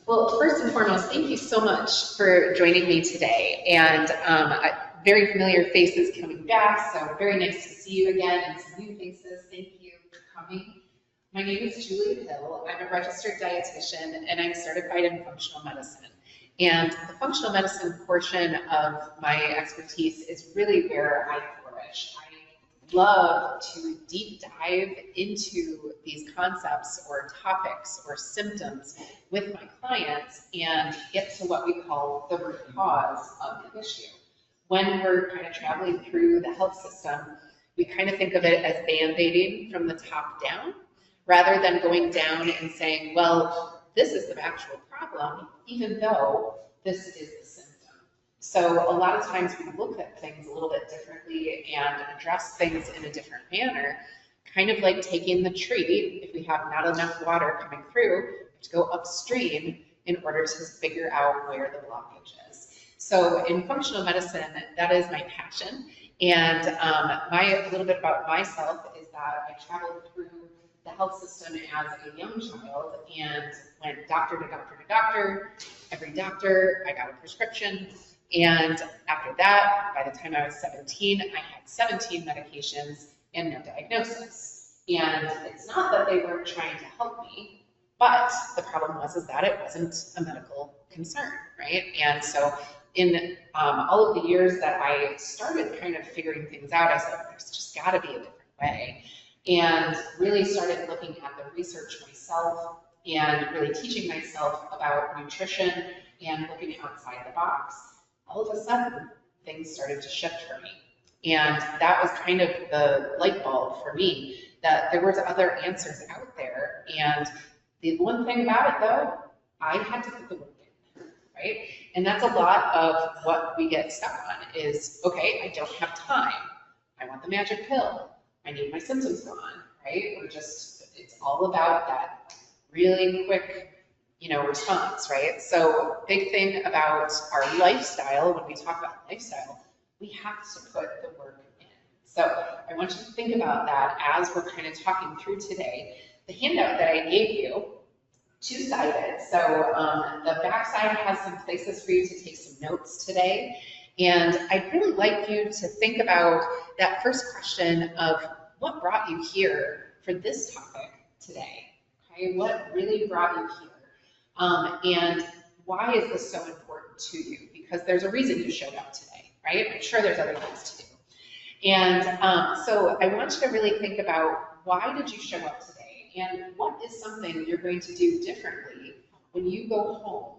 Well, first and foremost, thank you so much for joining me today. And very familiar faces coming back, so very nice to see you again, and some new faces. Thank you for coming. My name is Julia Hill. I'm a registered dietitian, and I'm certified in functional medicine. And the functional medicine portion of my expertise is really where I flourish. I love to deep dive into these concepts or topics or symptoms with my clients and get to what we call the root cause of the issue. When we're kind of traveling through the health system, we kind of think of it as band-aiding from the top down, rather than going down and saying, well, this is the actual problem, even though this is the symptom. So a lot of times we look at things a little bit differently and address things in a different manner, kind of like taking the tree. If we have not enough water coming through, to go upstream in order to figure out where the blockage is. So in functional medicine, that is my passion. And a little bit about myself is that I traveled through the health system as a young child and went doctor to doctor to doctor. Every doctor, I got a prescription. And after that, by the time I was 17, I had 17 medications and no diagnosis. And it's not that they weren't trying to help me, but the problem was that it wasn't a medical concern, right? And so in all of the years that I started kind of figuring things out, I said, there's just got to be a different way. And really started looking at the research myself and really teaching myself about nutrition and looking outside the box. All of a sudden, things started to shift for me. And that was kind of the light bulb for me, that there was other answers out there. And the one thing about it, though, I had to put the work in, right? And that's a lot of what we get stuck on is, okay, I don't have time. I want the magic pill. I need my symptoms gone, right? It's all about that really quick, response, right? So big thing about our lifestyle, when we talk about lifestyle, we have to put the work in. So I want you to think about that as we're kind of talking through today. The handout that I gave you, two-sided. So the back side has some places for you to take some notes today. And I'd really like you to think about that first question of what brought you here for this topic today? Okay, what really brought you here? And why is this so important to you? Because there's a reason you showed up today, right? I'm sure there's other things to do. And so I want you to really think about why did you show up today? And what is something you're going to do differently when you go home?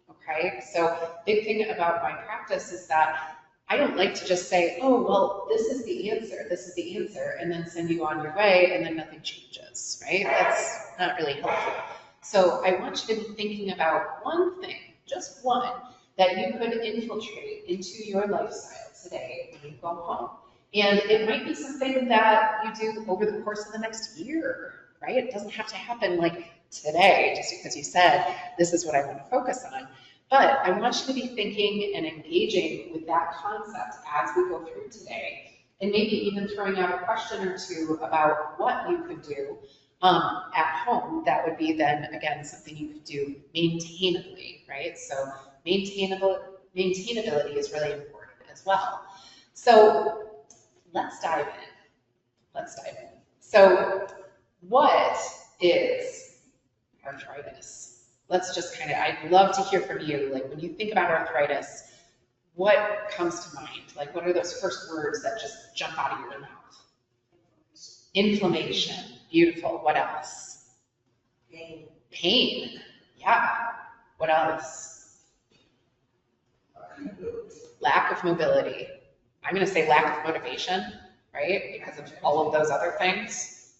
Okay, so big thing about my practice is that I don't like to just say, oh, well, this is the answer, and then send you on your way, and then nothing changes, right? That's not really helpful. So I want you to be thinking about one thing, just one, that you could infiltrate into your lifestyle today when you go home. And it might be something that you do over the course of the next year, right? It doesn't have to happen like today, just because you said, this is what I want to focus on. But I want you to be thinking and engaging with that concept as we go through today, and maybe even throwing out a question or two about what you could do at home. That would be then, again, something you could do maintainably, right? So maintainability is really important as well. So let's dive in. So what is arthritis? Let's just I'd love to hear from you. Like when you think about arthritis, what comes to mind? Like what are those first words that just jump out of your mouth? Inflammation. Beautiful. What else? Pain. Yeah. What else? Lack of mobility. I'm going to say lack of motivation, right? Because of all of those other things.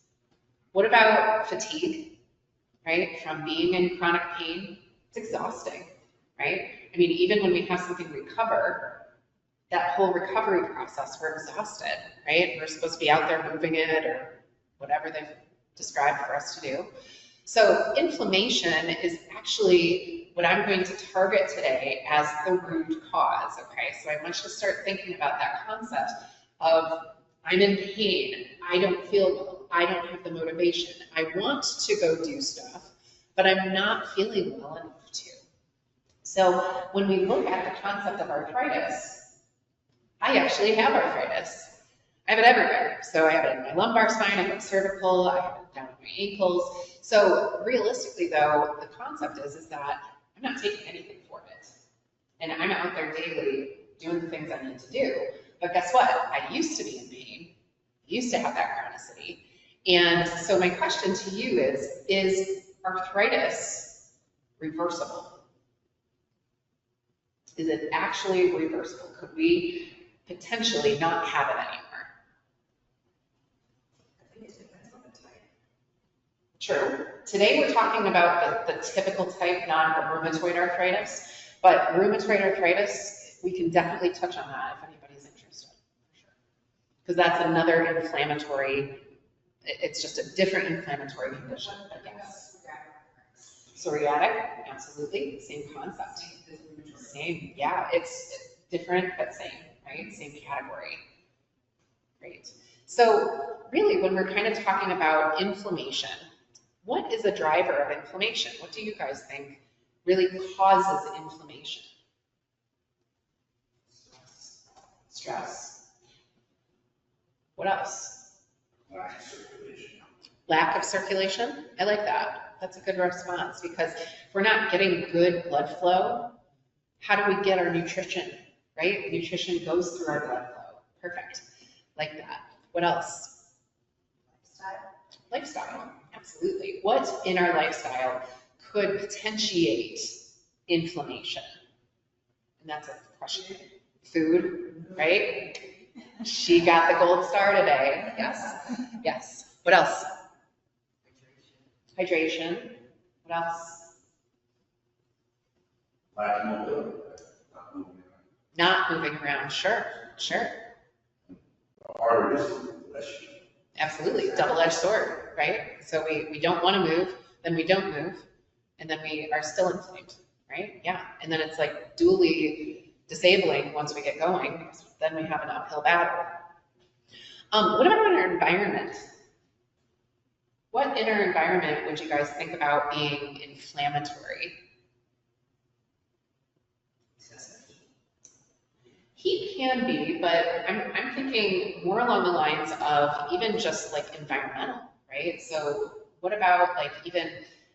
What about fatigue, right? From being in chronic pain, it's exhausting, right? I mean, even when we have something recover, that whole recovery process, we're exhausted, right? We're supposed to be out there moving it or whatever they've described for us to do. So inflammation is actually what I'm going to target today as the root cause, okay? So I want you to start thinking about that concept of I'm in pain, I don't feel well, I don't have the motivation, I want to go do stuff, but I'm not feeling well enough to, So when we look at the concept of arthritis, I actually have arthritis. I have it everywhere. So I have it in my lumbar spine, I have it cervical, I have it down in my ankles. So realistically though, the concept is that I'm not taking anything for it. And I'm out there daily doing the things I need to do. But guess what? I used to be in pain. I used to have that chronicity. And so my question to you is arthritis reversible? Is it actually reversible? Could we potentially not have it anymore? I think it depends on the type. True. Today we're talking about the typical type non-rheumatoid arthritis, but rheumatoid arthritis, we can definitely touch on that if anybody's interested, for sure. Because that's another inflammatory, it's just a different inflammatory condition, but yes. Psoriatic, absolutely, same concept. Same, yeah, it's different, but same, right? Same category. Great. So really, when we're kind of talking about inflammation, what is a driver of inflammation? What do you guys think really causes inflammation? Stress. What else? Lack of circulation. Lack of circulation? I like that. That's a good response, because if we're not getting good blood flow, how do we get our nutrition, right? Nutrition goes through our blood flow. Perfect. Like that. What else? Lifestyle. Absolutely. What in our lifestyle could potentiate inflammation? And that's a question. Food, right? She got the gold star today. Yes. Yes. What else? Hydration. What else? Lack of mobility. Not moving around. Sure. Sure. Harder is less. Absolutely. Double-edged sword, right? So we don't want to move, then we don't move, and then we are still inflamed, right? Yeah. And then it's like dually disabling once we get going, because then we have an uphill battle. What about our environment? What in our environment would you guys think about being inflammatory? Heat can be, but I'm thinking more along the lines of even just like environmental, right? So what about like even,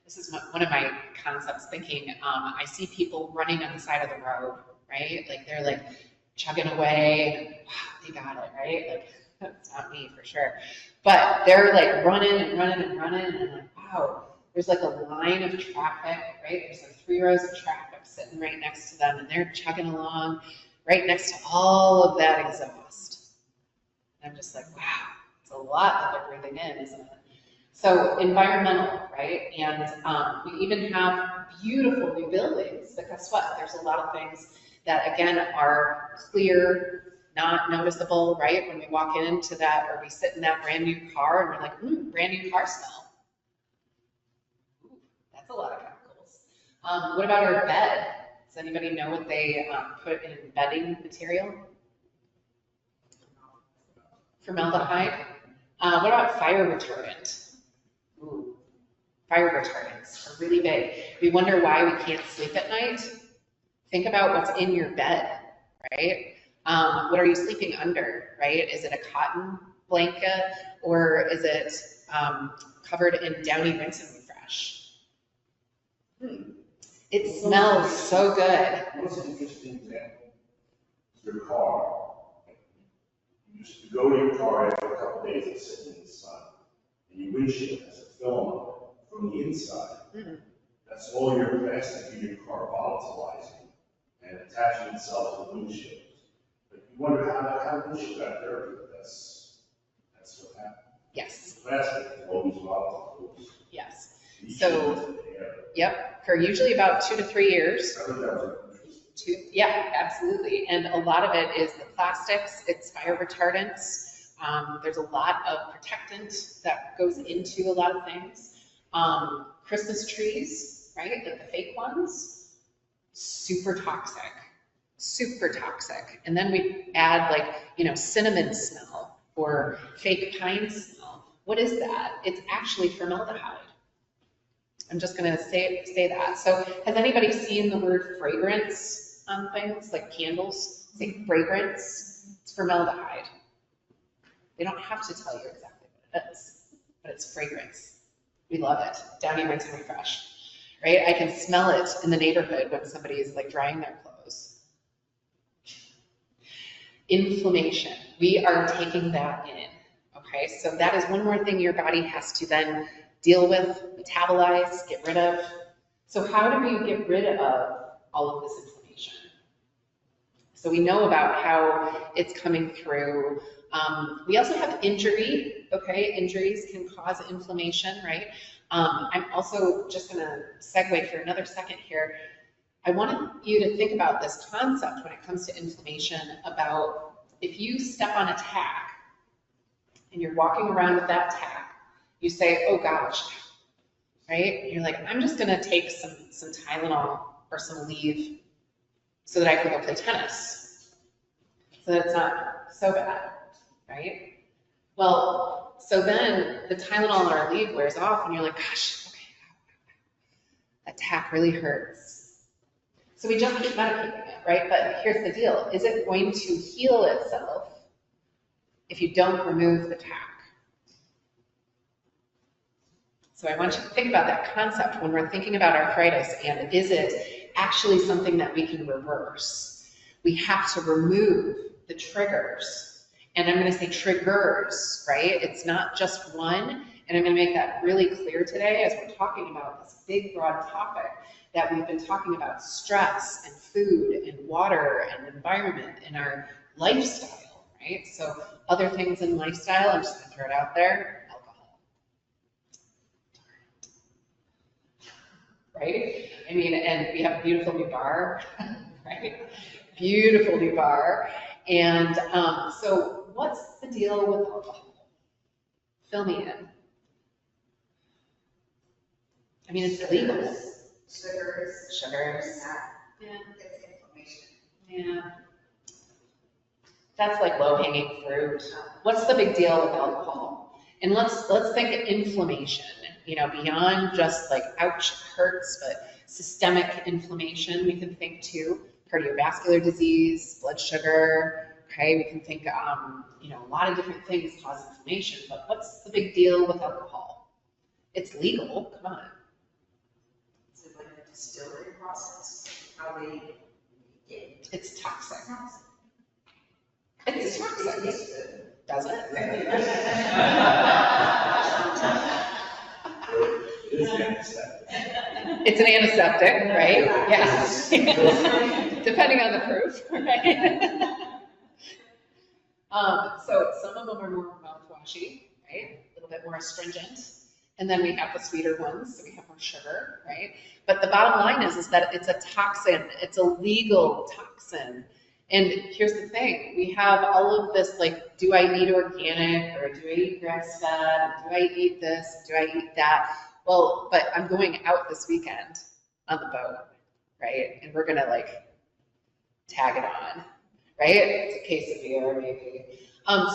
this is one of my concepts thinking, I see people running on the side of the road, right? Like they're like chugging away, and wow, they got it, right? Like that's not me for sure. But they're like running and running and running, and like, wow, there's like a line of traffic, right? There's like 3 rows of traffic sitting right next to them, and they're chugging along right next to all of that exhaust. And I'm just like, wow, it's a lot that they're breathing in, isn't it? So environmental, right? And we even have beautiful new buildings, but guess what? There's a lot of things that, again, are clear, not noticeable, right? When we walk into that, or we sit in that brand new car and we're like, brand new car smell. Ooh, that's a lot of chemicals. What about our bed? Does anybody know what they put in bedding material? Formaldehyde. What about fire retardant? Ooh, fire retardants are really big. We wonder why we can't sleep at night. Think about what's in your bed, right? What are you sleeping under, right? Is it a cotton blanket, or is it covered in Downy Rinse and Refresh? It smells so good. What's an interesting example? Your car. You just go to your car after a couple days of sitting in the sun, and your windshield has a film on it from the inside. That's all your plastic in your car volatilizing and attaching itself to the windshield. But you wonder how the windshield got dirty. That's what happened. Yes. Plastic is always volatile. Yes. So, yep, for usually about 2 to 3 years. I think that was Yeah, absolutely. And a lot of it is the plastics, it's fire retardants. There's a lot of protectant that goes into a lot of things. Christmas trees, right, like the fake ones, super toxic, super toxic. And then we add like, cinnamon smell or fake pine smell. What is that? It's actually formaldehyde. I'm just gonna say that. So has anybody seen the word fragrance on things, like candles? Say fragrance, it's formaldehyde. They don't have to tell you exactly what it is, but it's fragrance. We love it. Downy Rinse and Refresh, right? I can smell it in the neighborhood when somebody is like drying their clothes. Inflammation, we are taking that in, okay? So that is one more thing your body has to then deal with, metabolize, get rid of. So how do we get rid of all of this inflammation? So we know about how it's coming through. We also have injury, okay? Injuries can cause inflammation, right? I'm also just gonna segue for another second here. I wanted you to think about this concept when it comes to inflammation about if you step on a tack and you're walking around with that tack, you say, oh gosh, right? You're like, I'm just gonna take some Tylenol or some Aleve so that I can go play tennis, so that it's not so bad, right? Well, so then the Tylenol or Aleve wears off and you're like, gosh, okay, that tack really hurts. So we just keep medicating it, right? But here's the deal. Is it going to heal itself if you don't remove the tack? So I want you to think about that concept when we're thinking about arthritis, and is it actually something that we can reverse? We have to remove the triggers. And I'm going to say triggers, right? It's not just one. And I'm going to make that really clear today as we're talking about this big, broad topic that we've been talking about: stress and food and water and environment and our lifestyle, right? So other things in lifestyle, I'm just going to throw it out there: alcohol. Right? I mean, and we have a beautiful new bar, right? Beautiful new bar. And so what's the deal with alcohol? Fill me in. I mean, it's illegal. Sugars. Yeah. It's inflammation. Yeah. That's like low-hanging fruit. What's the big deal with alcohol? And let's think of inflammation, you know, beyond just like, ouch, it hurts, but systemic inflammation. We can think too, cardiovascular disease, blood sugar, okay? We can think, you know, a lot of different things cause inflammation, but what's the big deal with alcohol? It's legal, come on. Is it like a distillery process? How they get It's toxic. It's toxic. Does it? It's an antiseptic, right? Yeah. Depending on the proof, right? So some of them are more mouthwashy, right? A little bit more astringent. And then we have the sweeter ones, so we have more sugar, right? But the bottom line is that it's a toxin. It's a legal toxin. And here's the thing, we have all of this, like, do I eat organic, or do I eat grass-fed, do I eat this, do I eat that? Well, but I'm going out this weekend on the boat, right? And we're gonna like tag it on, right? It's a case of beer, maybe.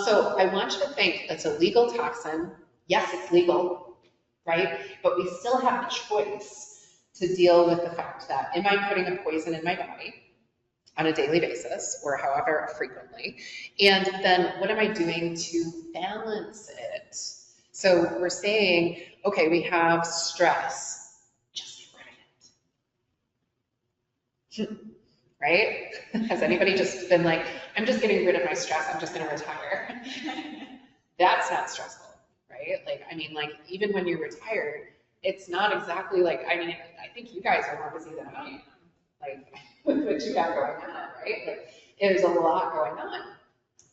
So I want you to think it's a legal toxin. Yes, it's legal, right? But we still have the choice to deal with the fact that, am I putting a poison in my body on a daily basis, or however frequently? And then what am I doing to balance it? So we're saying, okay, we have stress, just get rid of it. Right? Has anybody just been like, I'm just getting rid of my stress, I'm just gonna retire? That's not stressful, right? Like, I mean, like, even when you're retired, it's not exactly like, I mean, I think you guys are more busy than I am, like, with what you have going on, right? Like, there's a lot going on.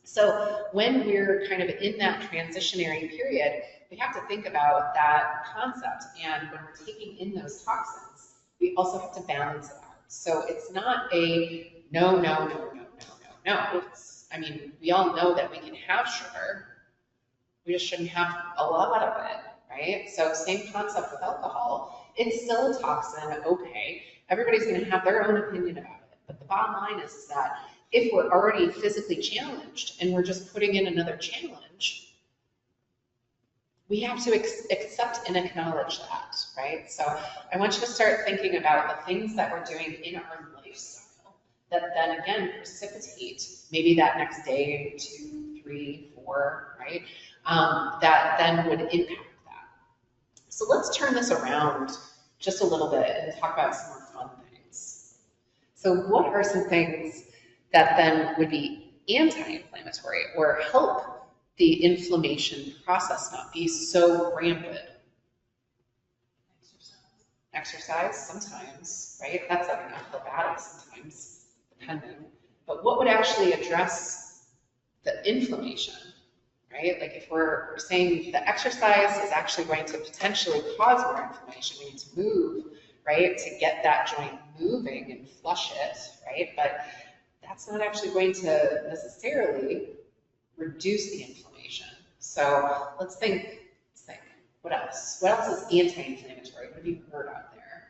So when we're kind of in that transitionary period, we have to think about that concept. And when we're taking in those toxins, we also have to balance it out. So it's not a no. I mean, we all know that we can have sugar. We just shouldn't have a lot of it, right? So same concept with alcohol. It's still a toxin, okay. Everybody's going to have their own opinion about it. But the bottom line is that if we're already physically challenged and we're just putting in another challenge, we have to accept and acknowledge that, right? So I want you to start thinking about the things that we're doing in our lifestyle that then again precipitate maybe that next day, 2, 3, 4, right? That then would impact that. So let's turn this around just a little bit and talk about some more fun things. So what are some things that then would be anti-inflammatory or help the inflammation process not be so rampant? Exercise sometimes, right? That's like an uphill battle sometimes, depending. But what would actually address the inflammation, right? Like if we're saying the exercise is actually going to potentially cause more inflammation, we need to move, right, to get that joint moving and flush it, right? But that's not actually going to necessarily reduce the inflammation. So let's think. What else? What else is anti-inflammatory? What have you heard out there?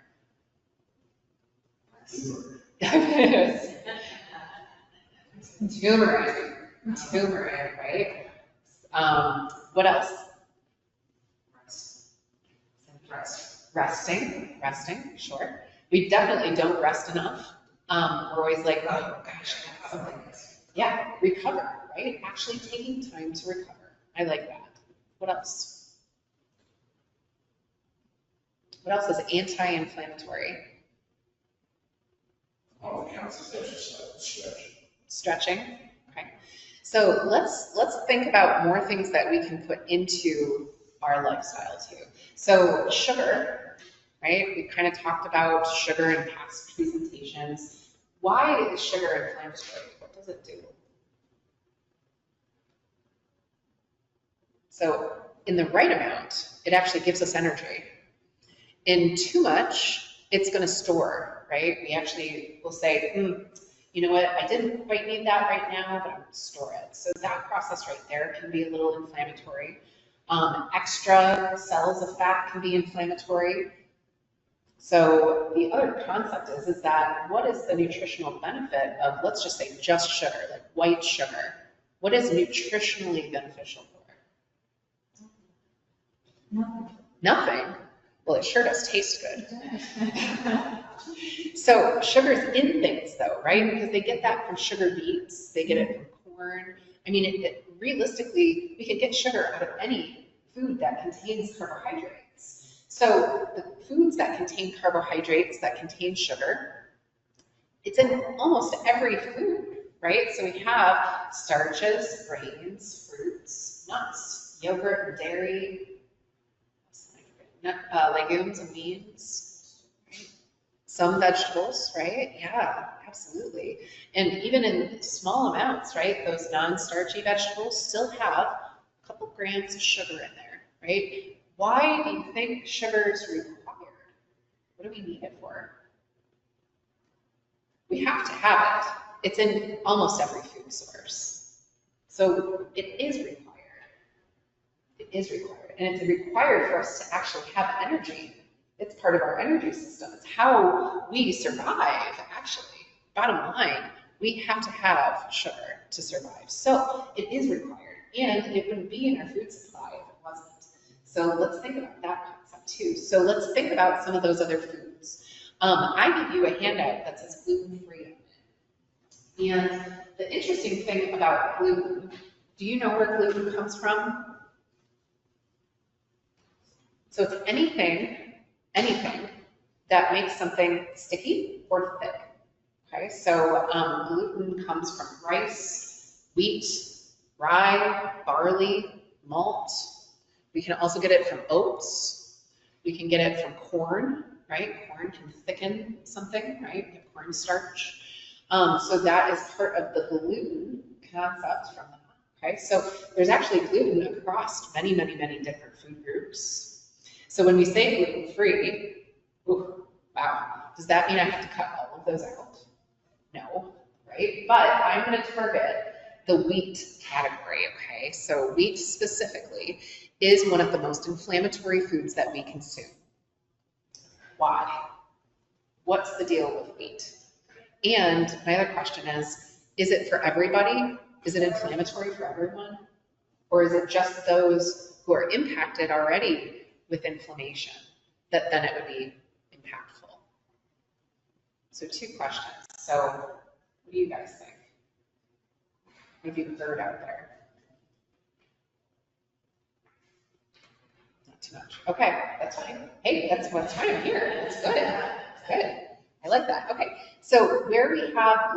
Turmeric, right? What else? Resting, sure. We definitely don't rest enough. We're always like, oh gosh, something. Yeah, recover, right? Actually taking time to recover. I like that. What else? What else is anti-inflammatory? All counts as exercise, Stretching. Okay. So let's think about more things that we can put into our lifestyle too. So sugar, right? We kind of talked about sugar in past presentations. Why is sugar inflammatory? What does it do? So in the right amount, it actually gives us energy. In too much, it's going to store, right? We actually will say, you know what, I didn't quite need that right now, but I'm going to store it. So that process right there can be a little inflammatory. Extra cells of fat can be inflammatory. So the other concept is that what is the nutritional benefit of, let's just say, just sugar, like white sugar? What is nutritionally beneficial for it? Nothing. Well, it sure does taste good. So sugar's in things though, right? Because they get that from sugar beets, they get it from corn. I mean, realistically, we could get sugar out of any food that contains carbohydrates. So the foods that contain carbohydrates, that contain sugar, it's in almost every food, right? So we have starches, grains, fruits, nuts, yogurt, dairy, legumes and beans, right? Some vegetables, right? Yeah, absolutely. And even in small amounts, right? Those non-starchy vegetables still have a couple grams of sugar in there, right? Why do you think sugar is required? What do we need it for? We have to have it. It's in almost every food source. So it is required. It is required. And it's required for us to actually have energy. It's part of our energy system. It's how we survive, actually. Bottom line, we have to have sugar to survive. So it is required. And it wouldn't be in our food supply if it wasn't. So let's think about that concept too. So let's think about some of those other foods. I give you a handout that says gluten-free on it. And the interesting thing about gluten, do you know where gluten comes from? So it's anything that makes something sticky or thick. Okay, so gluten comes from rice, wheat, rye, barley, malt. We can also get it from oats. We can get it from corn, right? Corn can thicken something, right? We have cornstarch. So that is part of the gluten concept from that. Okay, so there's actually gluten across many, many, many different food groups. So when we say gluten-free, wow, does that mean I have to cut all of those out? No, right? But I'm going to target the wheat category, okay? So wheat specifically is one of the most inflammatory foods that we consume. Why? What's the deal with wheat? And my other question is it for everybody? Is it inflammatory for everyone? Or is it just those who who are impacted already with inflammation, that then it would be impactful. So 2 questions. So what do you guys think? What have you heard out there? Not too much. Okay, that's fine. Hey, that's what's fine. I'm here. That's good. That's good. I like that. Okay, so where we have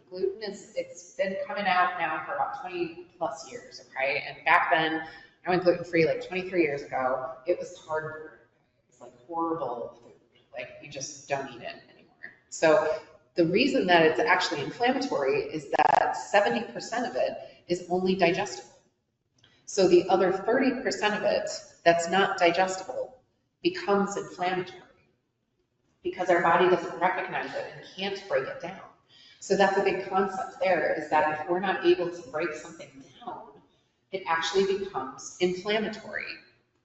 gluten is, it's been coming out now for about 20 plus years, okay? And back then, I went gluten-free like 23 years ago. It was hard. It's like horrible food. Like you just don't eat it anymore. So the reason that it's actually inflammatory is that 70% of it is only digestible. So the other 30% of it that's not digestible becomes inflammatory because our body doesn't recognize it and can't break it down. So that's a big concept there, is that if we're not able to break something down, it actually becomes inflammatory.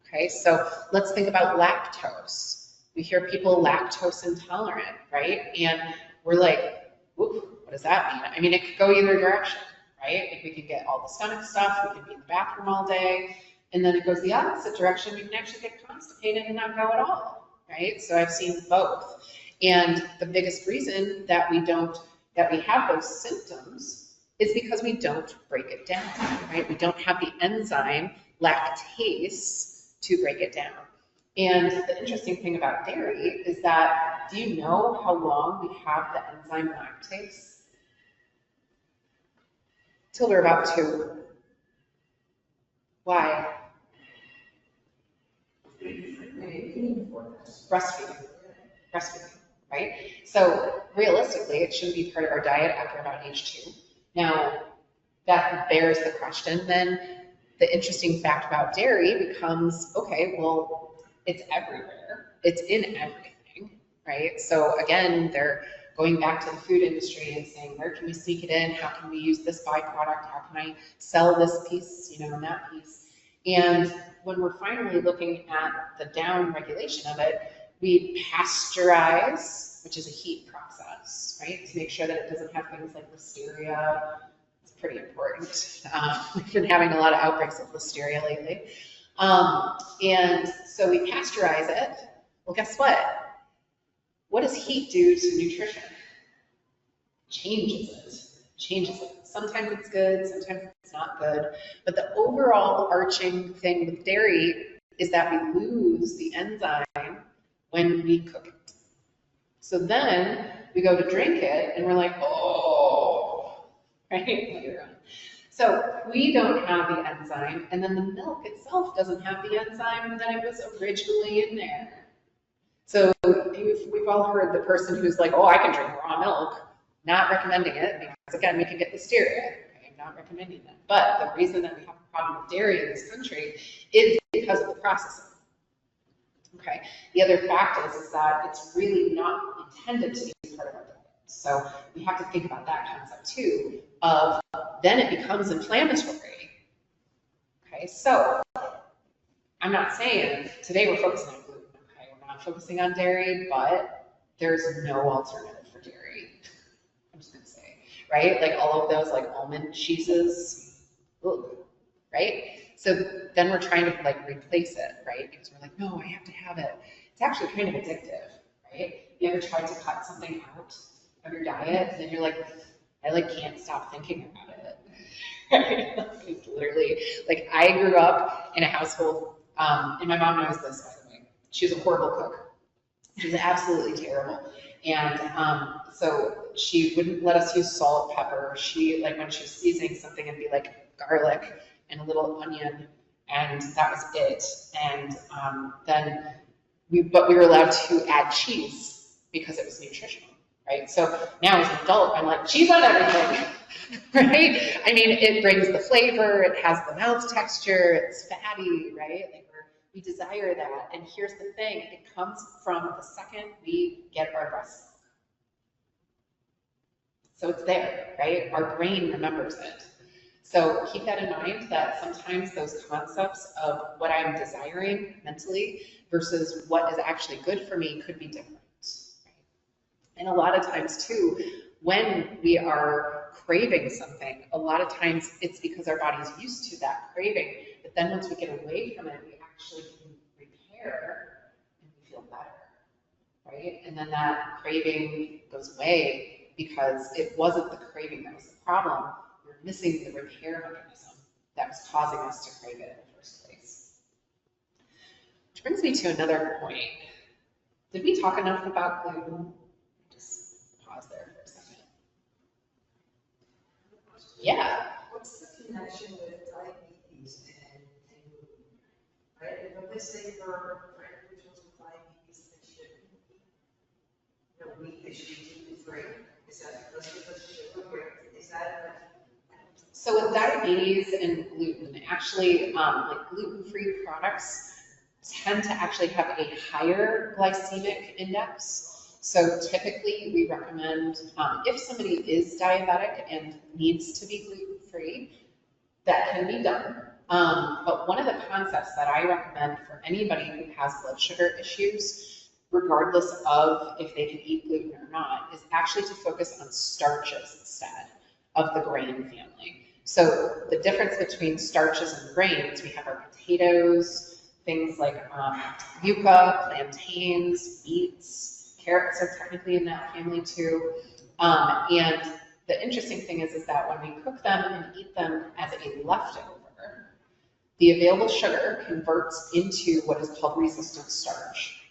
Okay, so let's think about lactose. We hear people lactose intolerant, right? And we're like, ooh, what does that mean? I mean, it could go either direction, right? Like we could get all the stomach stuff, we could be in the bathroom all day, and then it goes the opposite direction. We can actually get constipated and not go at all, right? So I've seen both. And the biggest reason that we have those symptoms is because we don't break it down, right? We don't have the enzyme lactase to break it down. And the interesting thing about dairy is that, do you know how long we have the enzyme lactase? Till we're about 2. Why? Breastfeeding, right? So realistically, it shouldn't be part of our diet after about age 2. Now, that bears the question, then the interesting fact about dairy becomes, okay, well, it's everywhere. It's in everything, right? So again, they're going back to the food industry and saying, where can we sneak it in? How can we use this byproduct? How can I sell this piece, and that piece? And when we're finally looking at the down regulation of it, we pasteurize, which is a heat process, right? To make sure that it doesn't have things like listeria. It's pretty important. We've been having a lot of outbreaks of listeria lately. And so we pasteurize it. Well, guess what? What does heat do to nutrition? Changes it. Sometimes it's good, sometimes it's not good. But the overall arching thing with dairy is that we lose the enzyme when we cook it. So then we go to drink it and we're like, oh, right? So we don't have the enzyme, and then the milk itself doesn't have the enzyme that it was originally in there. So we've all heard the person who's like, oh, I can drink raw milk. Not recommending it, because again, we can get listeria. Okay, I'm not recommending that. But the reason that we have a problem with dairy in this country is because of the processing. Okay. The other fact is that it's really not intended to be part of our diet. So we have to think about that concept too, of then it becomes inflammatory. Okay, so I'm not saying today we're focusing on gluten. Okay, we're not focusing on dairy, but there's no alternative for dairy. I'm just gonna say, right? Like all of those like almond cheeses, right? So then we're trying to like replace it, right? Because we're like, no, I have to have it. It's actually kind of addictive, right? You ever tried to cut something out of your diet, and then you're like, I like can't stop thinking about it. Right? It's literally like I grew up in a household, and my mom knows this, by the way. She was a horrible cook. She was absolutely terrible, and so she wouldn't let us use salt, pepper. She like when she was seasoning something, it'd be like garlic and a little onion, and that was it. And then we were allowed to add cheese because it was nutritional. Right? So now as an adult, I'm like, cheese on everything, right? I mean, it brings the flavor, it has the mouth texture, it's fatty, right? Like we desire that. And here's the thing, it comes from the second we get our breast milk. So it's there, right? Our brain remembers it. So keep that in mind, that sometimes those concepts of what I'm desiring mentally versus what is actually good for me could be different. And a lot of times too, when we are craving something, a lot of times it's because our body's used to that craving, but then once we get away from it, we actually can repair and we feel better, right? And then that craving goes away because it wasn't the craving that was the problem. We're missing the repair mechanism that was causing us to crave it in the first place. Which brings me to another point. Did we talk enough about gluten? Just pause there for a second. Yeah. What's the connection with diabetes and gluten? Right? If let's say for individuals with diabetes, they shouldn't eat wheat, they should be gluten-free. Is that because of the sugar? Is that So with diabetes and gluten, actually, like gluten-free products tend to actually have a higher glycemic index. So typically we recommend, if somebody is diabetic and needs to be gluten-free, that can be done. But one of the concepts that I recommend for anybody who has blood sugar issues, regardless of if they can eat gluten or not, is actually to focus on starches instead of the grain family. So the difference between starches and grains, we have our potatoes, things like yuca, plantains, beets, carrots are technically in that family too. And the interesting thing is that when we cook them and eat them as a leftover, the available sugar converts into what is called resistant starch.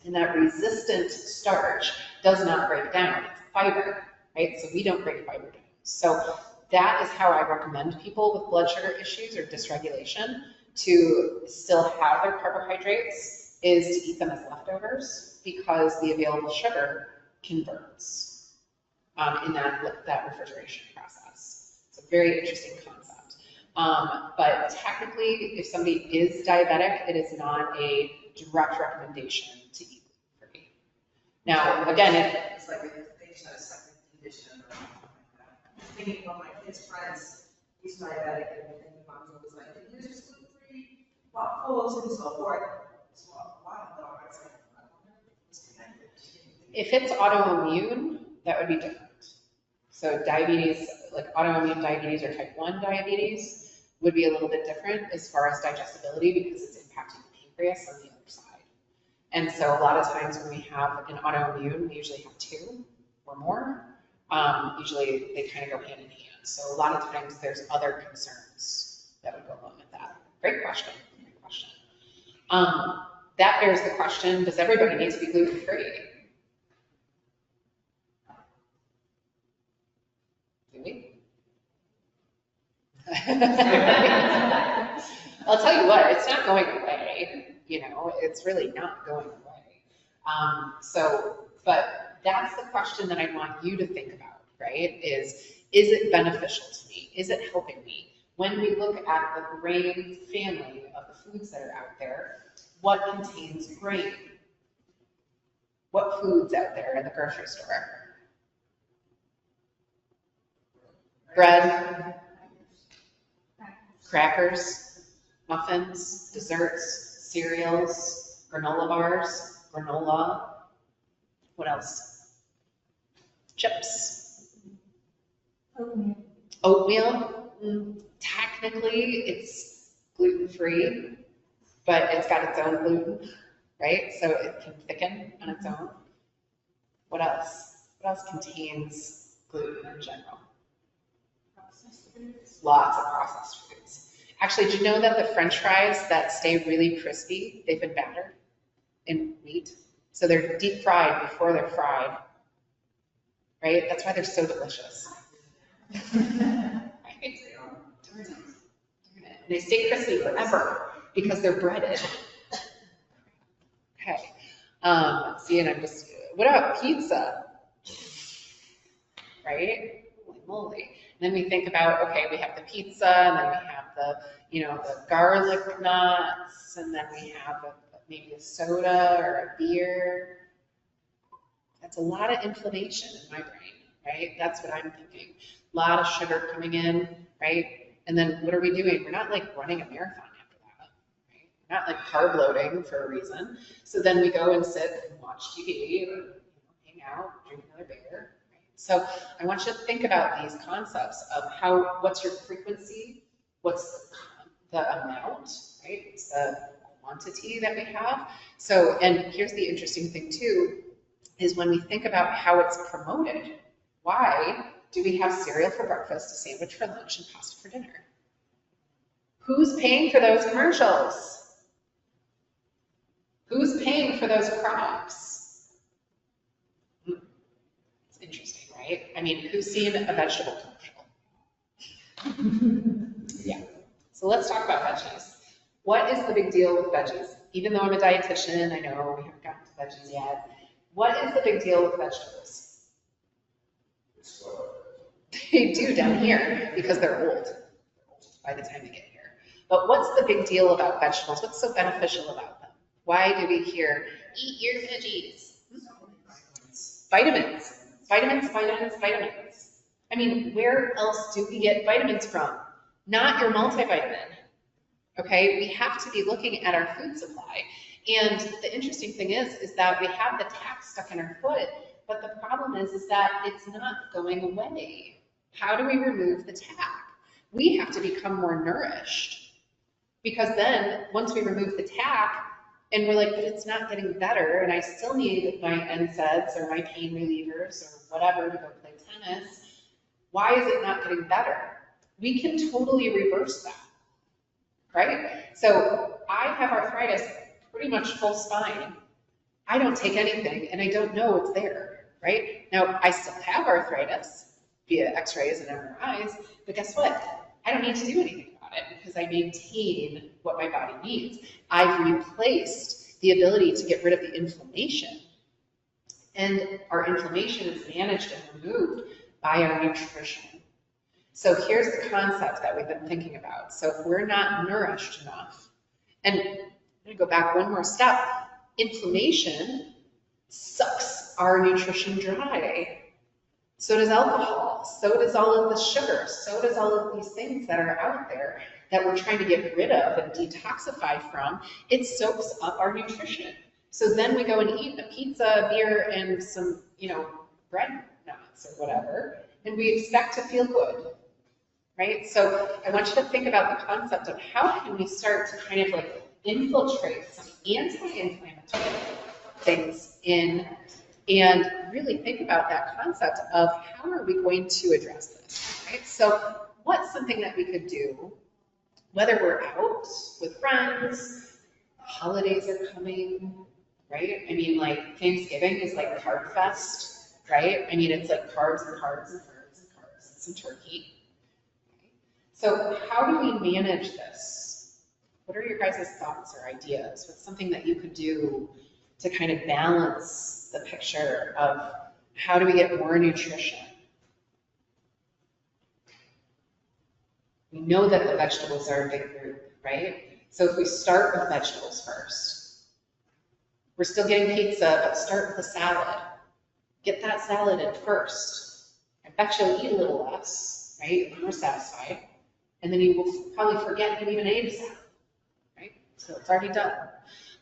And that resistant starch does not break down, it's fiber, right? So we don't break fiber down. So that is how I recommend people with blood sugar issues or dysregulation to still have their carbohydrates is to eat them as leftovers because the available sugar converts in that refrigeration process. It's a very interesting concept. But technically, if somebody is diabetic, it is not a direct recommendation to eat gluten-free. Now, again, it's like they just had a second condition or something like that. I'm thinking one of my kids' friends, he's diabetic, and the mom was like, "Can you just gluten-free waffles and so forth?" So a while ago, I was like, I wonder if it's connected. if it's autoimmune, that would be different. So diabetes, like autoimmune diabetes or type 1 diabetes, would be a little bit different as far as digestibility because it's impacting the pancreas on the other side. And so a lot of times when we have an autoimmune, we usually have two or more. Usually they kind of go hand in hand. So a lot of times there's other concerns that would go along with that. Great question. Great question. That bears the question, does everybody need to be gluten-free? Do we? I'll tell you what, it's not going away. You know, it's really not going away. But that's the question that I want you to think about, right? Is it beneficial to me? Is it helping me? When we look at the grain family of the foods that are out there, what contains grain? What foods out there in the grocery store? Bread, crackers, muffins, desserts, cereals, granola bars, granola. What else? Chips. Oatmeal. Technically, it's gluten-free, but it's got its own gluten, right? So it can thicken on its own. What else? What else contains gluten in general? Lots of processed foods. Actually, did you know that the French fries that stay really crispy, they've been battered in wheat? So they're deep fried before they're fried, right? That's why they're so delicious. Right? Darn it. They stay crispy forever because they're breaded. Okay. See, and I'm just, what about pizza? Right? Holy moly. And then we think about, okay, we have the pizza, and then we have the, the garlic nuts, and then we have maybe a soda or a beer. That's a lot of inflammation in my brain, right? That's what I'm thinking. A lot of sugar coming in, right? And then what are we doing? We're not like running a marathon after that, right? We're not like carb loading for a reason. So then we go and sit and watch TV or hang out, drink another beer. Right? So I want you to think about these concepts of what's your frequency, what's the amount, right? It's the quantity that we have. So, and here's the interesting thing too, is when we think about how it's promoted, why do we have cereal for breakfast, a sandwich for lunch, and pasta for dinner? Who's paying for those commercials? Who's paying for those products? It's interesting, right? I mean, who's seen a vegetable commercial? Yeah. So let's talk about veggies. What is the big deal with veggies? Even though I'm a dietitian, I know we haven't gotten to veggies yet. What is the big deal with vegetables? It's what? They do down here because they're old by the time they get here. But what's the big deal about vegetables? What's so beneficial about them? Why do we hear, eat your veggies? Vitamins. Vitamins, vitamins, vitamins. I mean, where else do we get vitamins from? Not your multivitamin. Okay, we have to be looking at our food supply. And the interesting thing is that we have the tack stuck in our foot, but the problem is that it's not going away. How do we remove the tack? We have to become more nourished, because then once we remove the tack and we're like, but it's not getting better and I still need my NSAIDs or my pain relievers or whatever to go play tennis, why is it not getting better? We can totally reverse that, right? So I have arthritis, pretty much full spine. I don't take anything and I don't know it's there, right? Now, I still have arthritis via x-rays and MRIs, but guess what? I don't need to do anything about it because I maintain what my body needs. I've replaced the ability to get rid of the inflammation. And our inflammation is managed and removed by our nutrition. So here's the concept that we've been thinking about. So if we're not nourished enough, and I'm going to go back one more step, inflammation sucks our nutrition dry. So does alcohol, so does all of the sugar, so does all of these things that are out there that we're trying to get rid of and detoxify from. It soaks up our nutrition. So then we go and eat a pizza, beer, and some, bread nuts or whatever, and we expect to feel good, right? So I want you to think about the concept of how can we start to kind of like infiltrate some anti-inflammatory things in, and really think about that concept of how are we going to address this, right? So what's something that we could do, whether we're out with friends, holidays are coming, right? I mean, like Thanksgiving is like carb fest, right? I mean, it's like carbs and carbs and carbs and carbs and some turkey. Okay? So how do we manage this? What are your guys' thoughts or ideas? What's something that you could do to kind of balance the picture of how do we get more nutrition? We know that the vegetables are a big group, right? So if we start with vegetables first, we're still getting pizza, but start with a salad. Get that salad in first. I bet you'll eat a little less, right? You'll be more satisfied. And then you will probably forget you even ate a salad, right? So it's already done.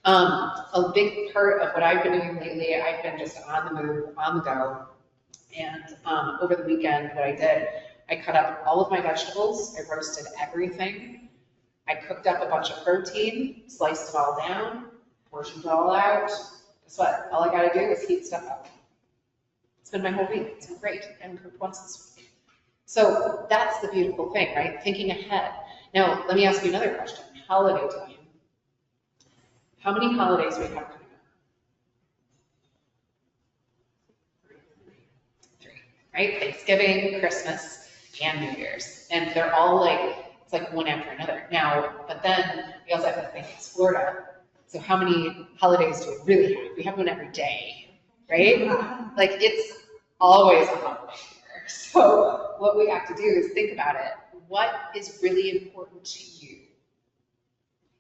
A big part of what I've been doing lately, I've been just on the move, on the go. And over the weekend, what I did, I cut up all of my vegetables. I roasted everything. I cooked up a bunch of protein, sliced it all down, portioned it all out. Guess what? All I got to do is heat stuff up. It's been my whole week. It's been great. I haven't cooked once this week. So that's the beautiful thing, right? Thinking ahead. Now, let me ask you another question. Holiday time. How many holidays do we have coming up? 3, right? Thanksgiving, Christmas, and New Year's. And they're all like, it's like one after another. Now, but then we also have to think it's Florida. So how many holidays do we really have? We have one every day, right? Like it's always a holiday here. So what we have to do is think about it. What is really important to you?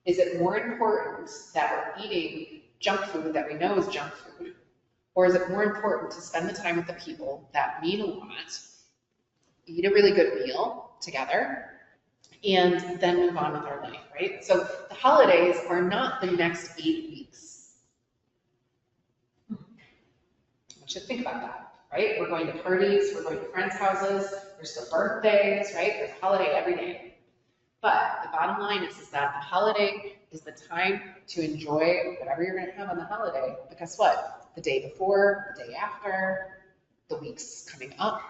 Is it more important that we're eating junk food that we know is junk food? Or is it more important to spend the time with the people that mean a lot, eat a really good meal together, and then move on with our life, right? So the holidays are not the next 8 weeks. I want you to think about that, right? We're going to parties, we're going to friends' houses, there's the birthdays, right? There's a holiday every day. But the bottom line is that the holiday is the time to enjoy whatever you're going to have on the holiday. But guess what? The day before, the day after, the weeks coming up,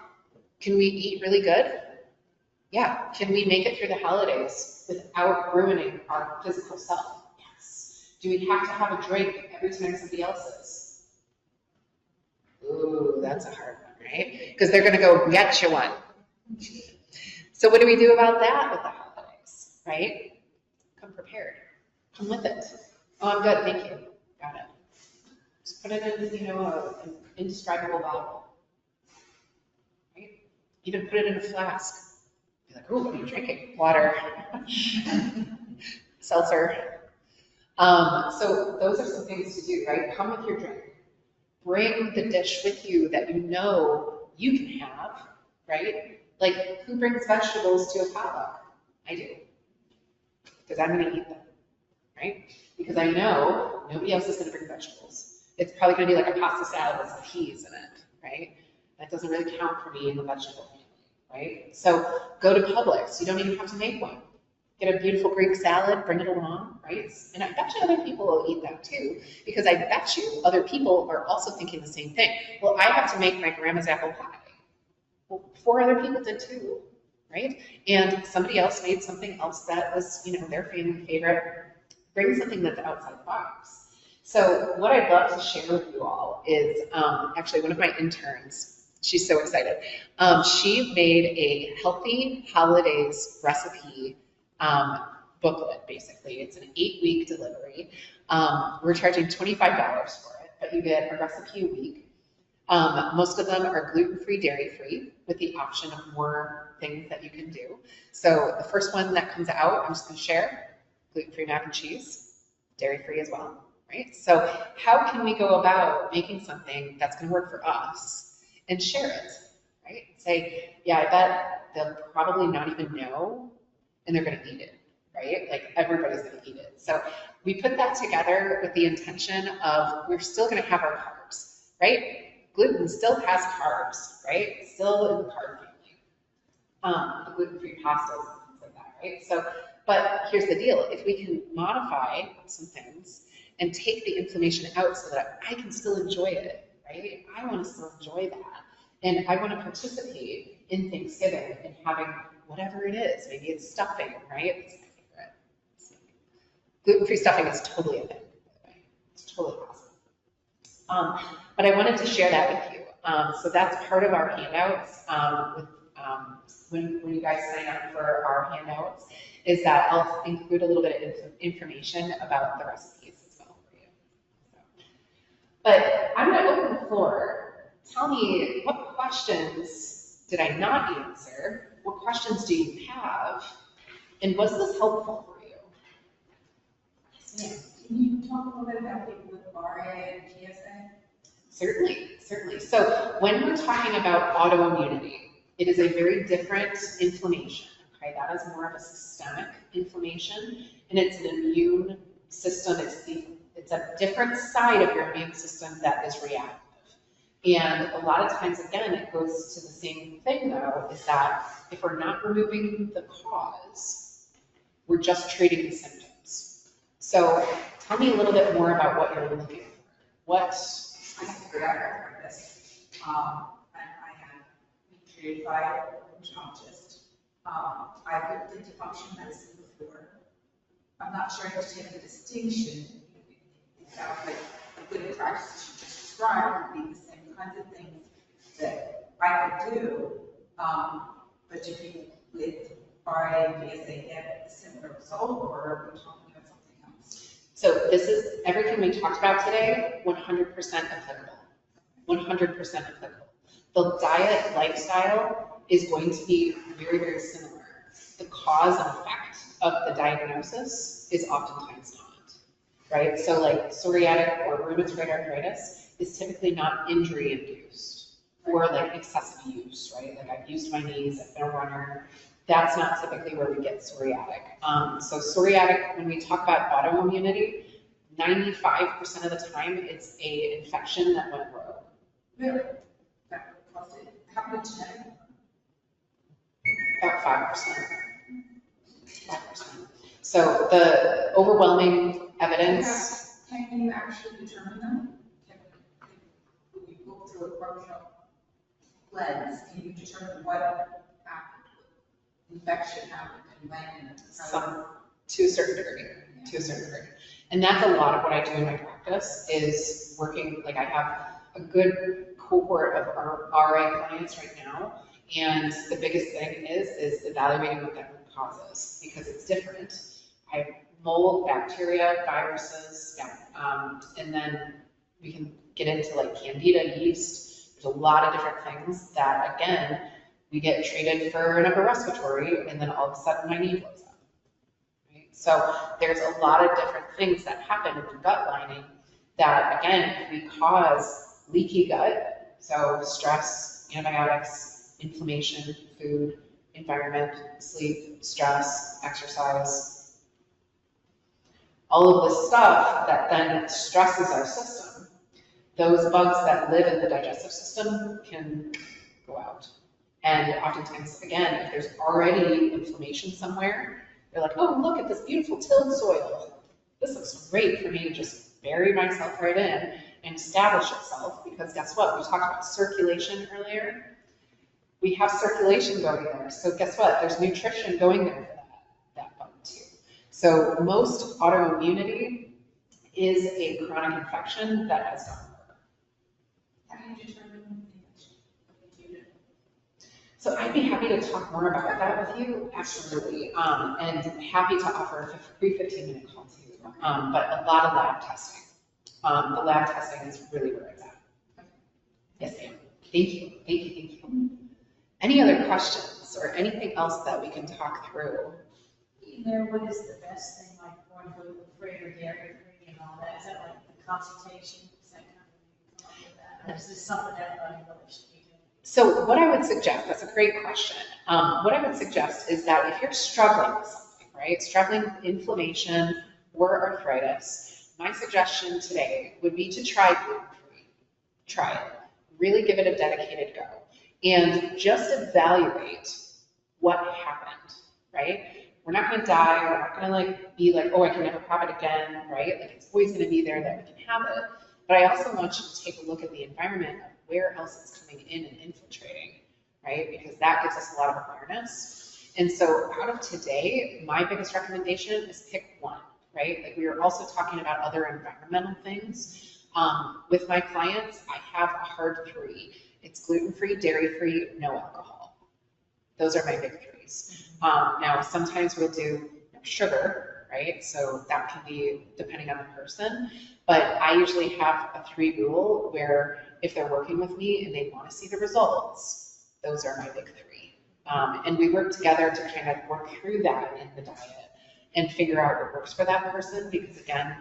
can we eat really good? Yeah. Can we make it through the holidays without ruining our physical self? Yes. Do we have to have a drink every time somebody else is? Ooh, that's a hard one, right? Because they're going to go get you one. So what do we do about that with the holidays, right? Come prepared. Come with it. Oh, I'm good, thank you. Got it. Just put it in, an indescribable bottle, right? Even put it in a flask. Be like, oh, what are you drinking? Water. Seltzer. So those are some things to do, right? Come with your drink. Bring the dish with you that you know you can have, right? Like, who brings vegetables to a potluck? I do. Because I'm going to eat them, right? Because I know nobody else is going to bring vegetables. It's probably going to be like a pasta salad with some peas in it, right? That doesn't really count for me in the vegetable family, right? So go to Publix. You don't even have to make one. Get a beautiful Greek salad, bring it along, right? And I bet you other people will eat that too, because I bet you other people are also thinking the same thing. Well, I have to make my grandma's apple pie. Well, 4 other people did too, right? And somebody else made something else that was, their family favorite. Bring something that's outside the box. So what I'd love to share with you all is actually one of my interns. She's so excited. She made a healthy holidays recipe booklet, basically. It's an 8-week delivery. We're charging $25 for it, but you get a recipe a week. Most of them are gluten-free, dairy-free, with the option of more things that you can do. So the first one that comes out, I'm just going to share, gluten-free mac and cheese, dairy-free as well, right? So how can we go about making something that's going to work for us and share it, right? Say, yeah, I bet they'll probably not even know, and they're going to eat it, right? Like, everybody's going to eat it. So we put that together with the intention of we're still going to have our carbs, right? Gluten still has carbs, right? It's still in the carb family. The gluten-free pastas and things like that, right? So, but here's the deal. If we can modify some things and take the inflammation out so that I can still enjoy it, right? I want to still enjoy that. And I want to participate in Thanksgiving and having whatever it is. Maybe it's stuffing, right? It's my favorite. Gluten-free stuffing is totally a thing, by the way. It's totally awesome. But I wanted to share that with you. So that's part of our handouts. When you guys sign up for our handouts, is that I'll include a little bit of information about the recipes as well for you. So, but I'm going to open the floor. Tell me, what questions did I not answer? What questions do you have? And was this helpful for you? Yes. Can you talk a little bit about people with RA and PSA? Certainly. So when we're talking about autoimmunity, it is a very different inflammation, okay? That is more of a systemic inflammation, and it's an immune system. It's a different side of your immune system that is reactive. And a lot of times, again, it goes to the same thing, though, is that if we're not removing the cause, we're just treating the symptoms. So tell me a little bit more about what you're looking for. I have to figure out arthritis. And I have been treated by a rheumatologist. I've looked into functional medicine before. I'm not sure I understand the distinction. It sounds like a good practice you just described would be the same kinds of things that I could do. But do people with RA and PSA get a similar result, or are we talking about something else? So this is everything we talked about today, 100% applicable. 100% applicable. The diet lifestyle is going to be very, very similar. The cause and effect of the diagnosis is oftentimes not, right? So like psoriatic or rheumatoid arthritis is typically not injury induced or like excessive use, right? Like I've used my knees, I've been a runner. That's not typically where we get psoriatic. So psoriatic, when we talk about autoimmunity, 95% of the time it's a infection that went rogue. Really? How much genetic? About 5%. 5%. So the overwhelming evidence. Can you actually determine them? When you go through a functional lens, can you determine what happened, infection happened, and when? To a certain degree, to a certain degree. And that's a lot of what I do in my practice is working, like I have a good cohort of our RA clients right now. And the biggest thing is evaluating what that root cause is because it's different. I have mold, bacteria, viruses, and then we can get into like candida, yeast. There's a lot of different things that, again, we get treated for an upper respiratory and then all of a sudden my knee blows up. Right? So there's a lot of different things that happen in the gut lining that, again, can cause leaky gut. So stress, antibiotics, inflammation, food, environment, sleep, stress, exercise, all of this stuff that then stresses our system. Those bugs that live in the digestive system can go out. And oftentimes, again, if there's already inflammation somewhere, they're like, oh, look at this beautiful tilled soil. This looks great for me to just bury myself right in and establish itself, because guess what? We talked about circulation earlier. We have circulation going there. So guess what? There's nutrition going there for that bug too. So most autoimmunity is a chronic infection that has gone. How do you determine infection? So I'd be happy to talk more about that with you, absolutely, and happy to offer a free 15-minute call to you, but a lot of lab testing. The lab testing is really where it's at. Yes, ma'am. Thank you, thank you, thank you. Any other questions or anything else that we can talk through? You know, what is the best thing, like going gluten-free or dairy-free and all that? Is that like the consultation? Is that kind of that? Or is this something that everybody really should be doing? So what I would suggest, that's a great question. What I would suggest is that if you're struggling with something, right, struggling with inflammation or arthritis, my suggestion today would be to try gluten-free. Try it. Really give it a dedicated go. And just evaluate what happened, right? We're not going to die. We're not going to like be like, oh, I can never have it again, right? Like it's always going to be there that we can have it. But I also want you to take a look at the environment of where else it's coming in and infiltrating, right? Because that gives us a lot of awareness. And so out of today, my biggest recommendation is pick one, right? Like we were also talking about other environmental things. With my clients, I have a hard 3. It's gluten-free, dairy-free, no alcohol. Those are my big 3s. Now, sometimes we'll do sugar, right? So that can be depending on the person. But I usually have a 3 rule where if they're working with me and they want to see the results, those are my big 3. And we work together to kind of work through that in the diet and figure out what works for that person, because again,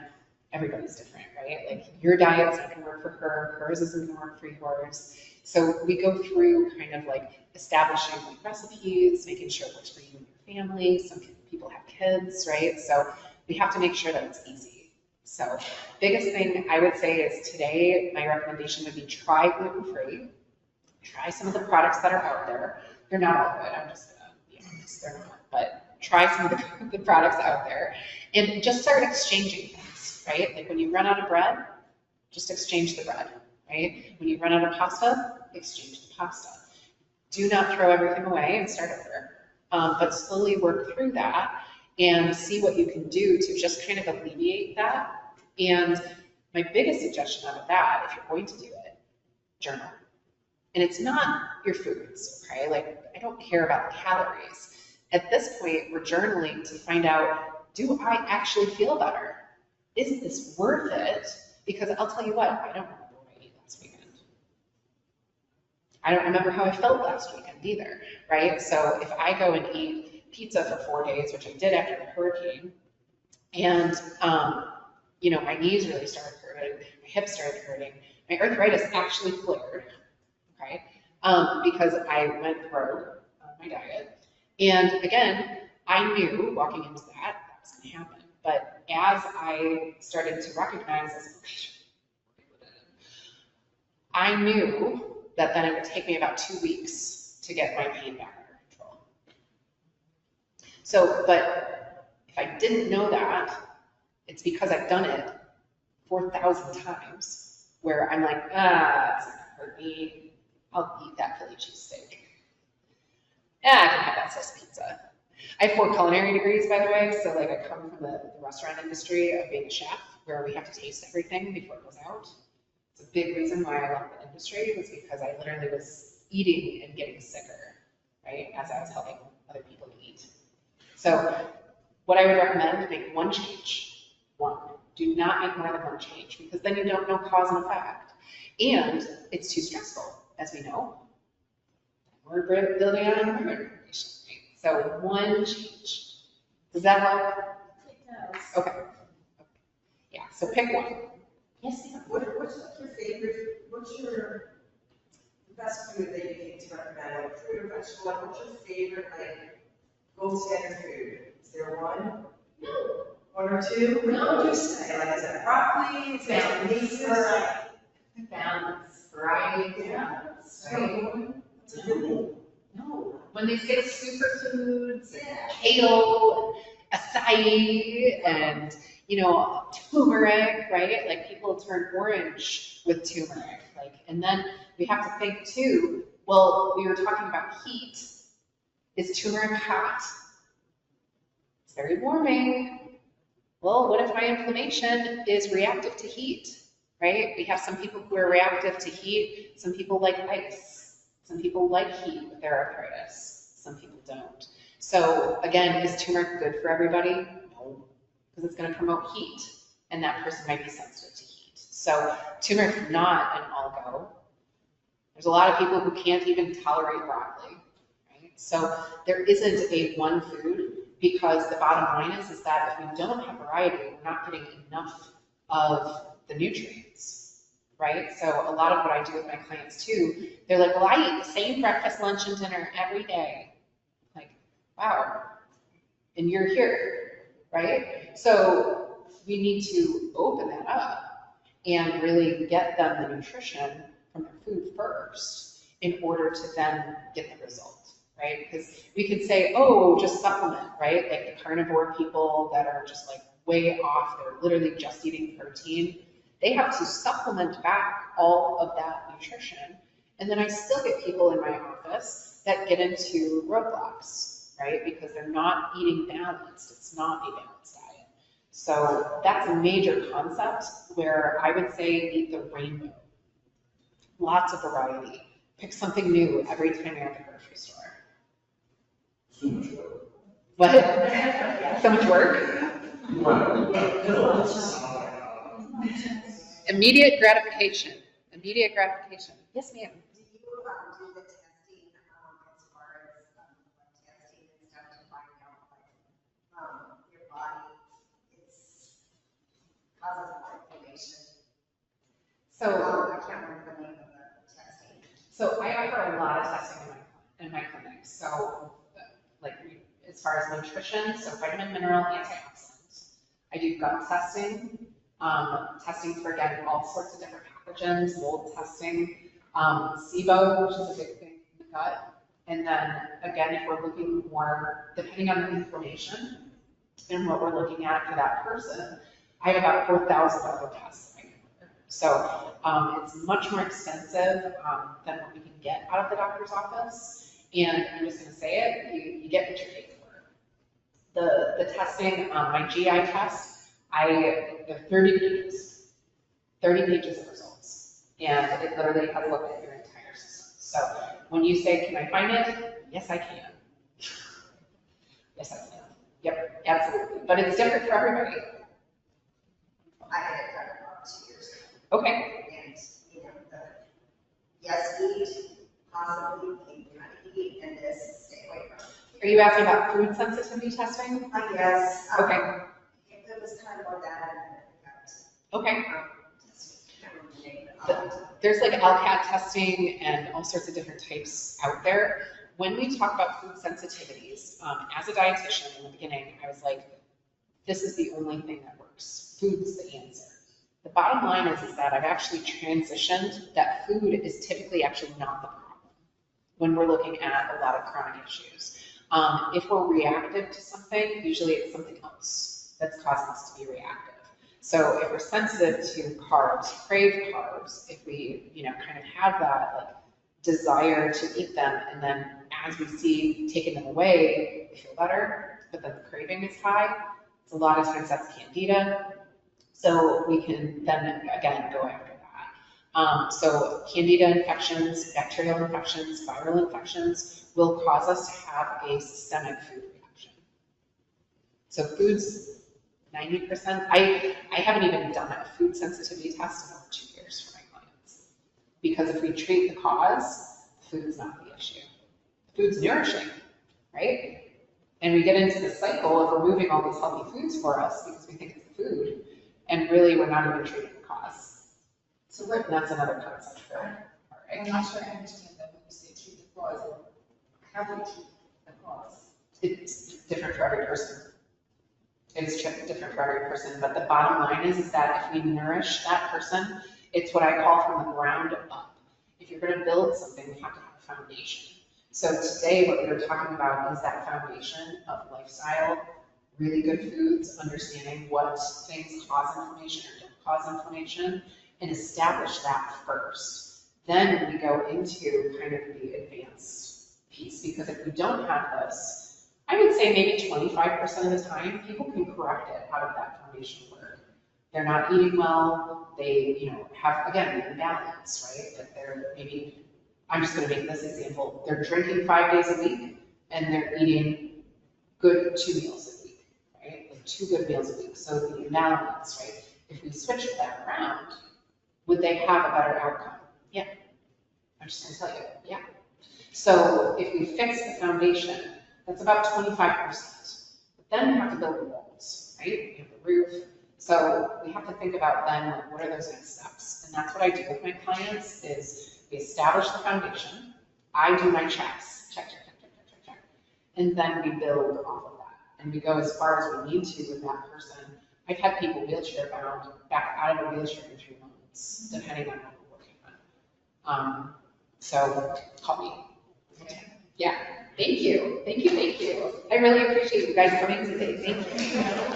everybody's different, right? Like your diet's not gonna work for her, hers isn't gonna work for yours. So we go through kind of like establishing like recipes, making sure it works for you and your family. Some people have kids, right? So we have to make sure that it's easy. So biggest thing I would say is today, my recommendation would be try gluten-free. Try some of the products that are out there. They're not all good, I'm just gonna be honest, they're not. But try some of the products out there and just start exchanging things, right? Like when you run out of bread, just exchange the bread, right? When you run out of pasta, exchange the pasta. Do not throw everything away and start over, but slowly work through that and see what you can do to just kind of alleviate that. And my biggest suggestion out of that, if you're going to do it, journal. And it's not your foods, okay? Like, I don't care about the calories. At this point, we're journaling to find out, do I actually feel better? Is this worth it? Because I'll tell you what, I don't remember what I ate last weekend. I don't remember how I felt last weekend either, right? So if I go and eat pizza for 4 days, which I did after the hurricane, and you know, my knees really started hurting, my hips started hurting, my arthritis actually flared, okay? Because I went rogue on my diet. And again, I knew walking into that was going to happen. But as I started to recognize this, I knew that then it would take me about 2 weeks to get my pain back under control. So, but if I didn't know that, it's because I've done it 4,000 times where I'm like, it's not gonna hurt me. I'll eat that Philly cheesesteak. I can have that size pizza. I have 4 culinary degrees, by the way, so like I come from the restaurant industry of being a chef, where we have to taste everything before it goes out. It's a big reason why I love the industry, was because I literally was eating and getting sicker, right, as I was helping other people eat. So what I would recommend, make one change. One. Do not make more than one change, because then you don't know cause and effect. And it's too stressful, as we know. We're building on more information, right? So one change. Does that help? It does. Okay. Yeah, so pick one. Yes, ma'am. What's your favorite, what's your best food that you think to recommend, like fruit or vegetable, like what's your favorite, like, gold standard food? Is there one? No. One or two? No. What would you say, like, is it broccoli, is it pieces? Balance, variety, Yeah. right? It's a good one. No. When they say superfoods, Yeah. kale, acai, and, you know, turmeric, right? Like people turn orange with turmeric. Like, and then we have to think too, well, we were talking about heat. Is turmeric hot? It's very warming. Well, what if my inflammation is reactive to heat, right? We have some people who are reactive to heat. Some people like ice. Some people like heat with their arthritis. Some people don't. So again, is turmeric good for everybody? No, because it's going to promote heat, and that person might be sensitive to heat. So turmeric is not an all-go. There's a lot of people who can't even tolerate broccoli, right? So there isn't a one food, because the bottom line is that if we don't have variety, we're not getting enough of the nutrients, right? So a lot of what I do with my clients too, they're like, well, I eat the same breakfast, lunch, and dinner every day. Like, wow, and you're here, right? So we need to open that up and really get them the nutrition from their food first in order to then get the result, right? Because we could say, oh, just supplement, right? Like the carnivore people that are just like way off, they're literally just eating protein. They have to supplement back all of that nutrition. And then I still get people in my office that get into roadblocks, right? Because they're not eating balanced. It's not a balanced diet. So that's a major concept where I would say eat the rainbow. Lots of variety. Pick something new every time you're at the grocery store. So much work. What? So much work? Immediate gratification. Immediate gratification. Yes, ma'am. Do you do the testing as far as testing and stuff to find out like your body is causes more inflammation? So I can't remember the name of the testing. So I offer a lot of testing in my clinic. So like as far as nutrition, so vitamin, mineral, antioxidants. I do gut testing, testing for, again, all sorts of different pathogens, mold testing, SIBO, which is a big thing in the gut. And then again, if we're looking more, depending on the inflammation and what we're looking at for that person, I have about 4,000 other tests that I can order. So it's much more expensive than what we can get out of the doctor's office. And I'm just going to say it, you get what you pay for. The testing, my GI test, they're 30 pages. 30 pages of results. And it literally has looked at your entire system. So when you say, can I find it? Yes, I can. Yes, I can. Yep, absolutely. But it's different for everybody. I had it done about 2 years ago. Okay. And, you know, yes, eat, possibly, can kind of eat, and this, stay away from. Are you asking about food sensitivity testing? I guess. Okay. It was kind of more that, and Okay. just can't remember the name of it. There's like LCAT testing and all sorts of different types out there. When we talk about food sensitivities, as a dietitian in the beginning, I was like, this is the only thing that works. Food's the answer. The bottom line is that I've actually transitioned that food is typically actually not the problem when we're looking at a lot of chronic issues. If we're reactive to something, usually it's something else that's causing us to be reactive. So if we're sensitive to carbs, crave carbs, if we, kind of have that like desire to eat them, and then as we see taking them away, we feel better, but then the craving is high. So a lot of times that's candida. So we can then again go after that. So candida infections, bacterial infections, viral infections will cause us to have a systemic food reaction. So foods, 90%, I haven't even done a food sensitivity test in over 2 years for my clients. Because if we treat the cause, food's not the issue. Food's nourishing, right? And we get into the cycle of removing all these healthy foods for us because we think it's the food, and really we're not even treating the cause. So what, And that's another concept for I'm right? not sure I understand that when you say treat the cause, how do you treat the cause? It's different for every person. It's different for every person, but the bottom line is that if we nourish that person, it's what I call from the ground up. If you're going to build something, we have to have a foundation. So today, what we were talking about is that foundation of lifestyle, really good foods, understanding what things cause inflammation or don't cause inflammation, and establish that first. Then we go into kind of the advanced piece, because if we don't have this, I would say maybe 25% of the time, people can correct it out of that foundation work. They're not eating well, they, have, again, an imbalance, right? That they're maybe, I'm just gonna make this example, they're drinking 5 days a week, and they're eating good 2 meals a week, right? Like 2 good meals a week, so the imbalance, right? If we switch that around, would they have a better outcome? Yeah, I'm just gonna tell you, yeah. So if we fix the foundation, that's about 25%. But then we have to build the walls, right? We have the roof. So we have to think about then, like, what are those next steps? And that's what I do with my clients is we establish the foundation. I do my checks, check. And then we build off of that. And we go as far as we need to with that person. I've had people wheelchair bound back out of a wheelchair in 3 months, depending on what we're working on. So call me. Yeah. Thank you. I really appreciate you guys coming today. Thank you.